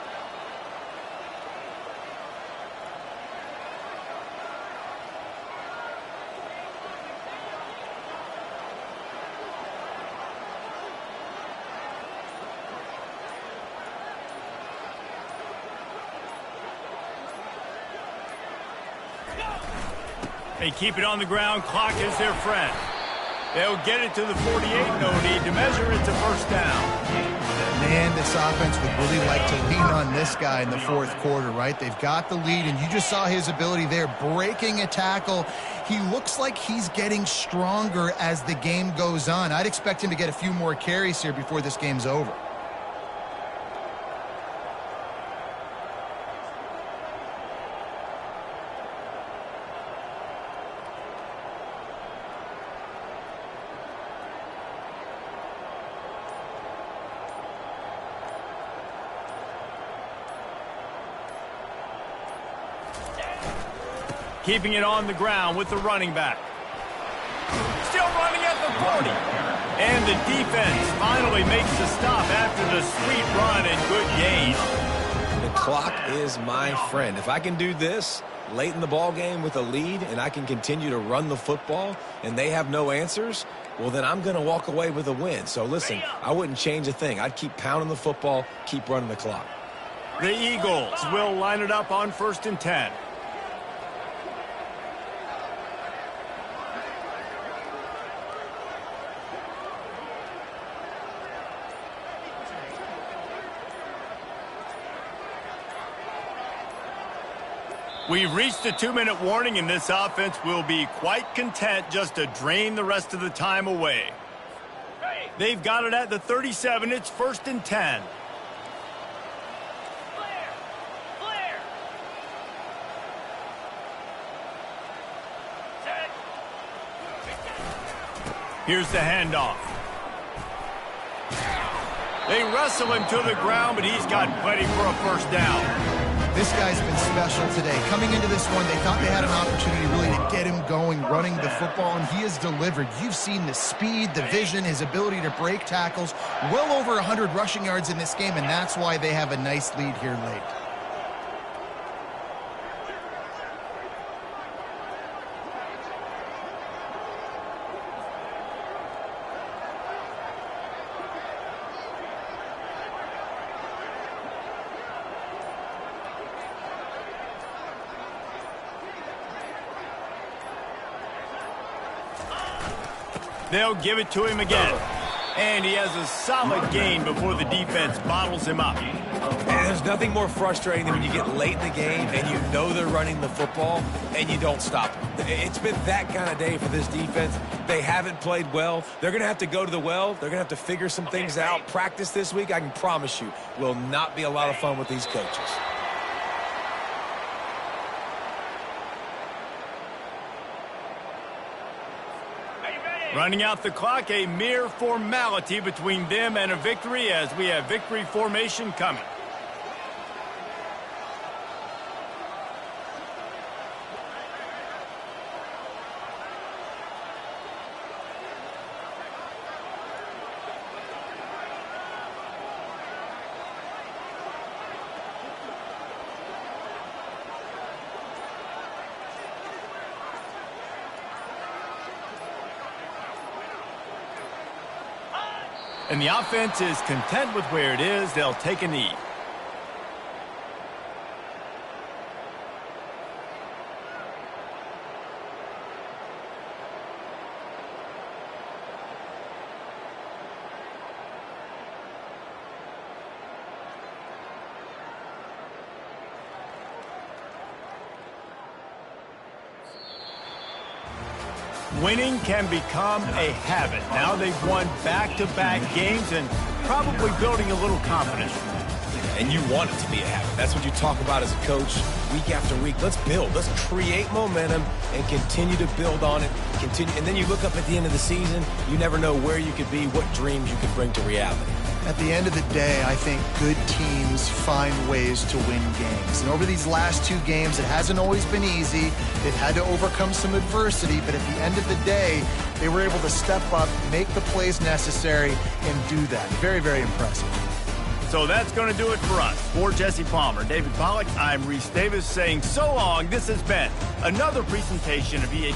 They keep it on the ground. Clock is their friend. They'll get it to the 48. No need to measure. It's a first down. Man, this offense would really like to lean on this guy in the fourth quarter, right? They've got the lead, and you just saw his ability there, breaking a tackle. He looks like he's getting stronger as the game goes on. I'd expect him to get a few more carries here before this game's over. Keeping it on the ground with the running back. Still running at the 40. And the defense finally makes the stop after the sweet run and good gain. The clock is my friend. If I can do this late in the ball game with a lead and I can continue to run the football and they have no answers, well, then I'm going to walk away with a win. So listen, I wouldn't change a thing. I'd keep pounding the football, keep running the clock. The Eagles will line it up on 1st and 10. We've reached the 2-minute warning, and this offense will be quite content just to drain the rest of the time away. They've got it at the 37. It's 1st and 10. Here's the handoff. They wrestle him to the ground, but he's got plenty for a first down. This guy's been special today. Coming into this one, they thought they had an opportunity really to get him going, running the football, and he has delivered. You've seen the speed, the vision, his ability to break tackles. Well over 100 rushing yards in this game, and that's why they have a nice lead here late. They'll give it to him again. And he has a solid gain before the defense bottles him up. And there's nothing more frustrating than when you get late in the game and you know they're running the football and you don't stop them. It's been that kind of day for this defense. They haven't played well. They're going to have to go to the well. They're going to have to figure some things out. Practice this week, I can promise you, will not be a lot of fun with these coaches. Running out the clock, a mere formality between them and a victory as we have victory formation coming. And the offense is content with where it is. They'll take a knee. Winning can become a habit. Now they've won back-to-back games and probably building a little confidence. And you want it to be a habit. That's what you talk about as a coach week after week. Let's build. Let's create momentum and continue to build on it. And then you look up at the end of the season, you never know where you could be, what dreams you could bring to reality. At the end of the day, I think good teams find ways to win games. And over these last two games, it hasn't always been easy. They've had to overcome some adversity, but at the end of the day, they were able to step up, make the plays necessary, and do that. Very, very impressive. So that's going to do it for us. For Jesse Palmer, David Pollack, I'm Reese Davis saying so long. This has been another presentation of EA.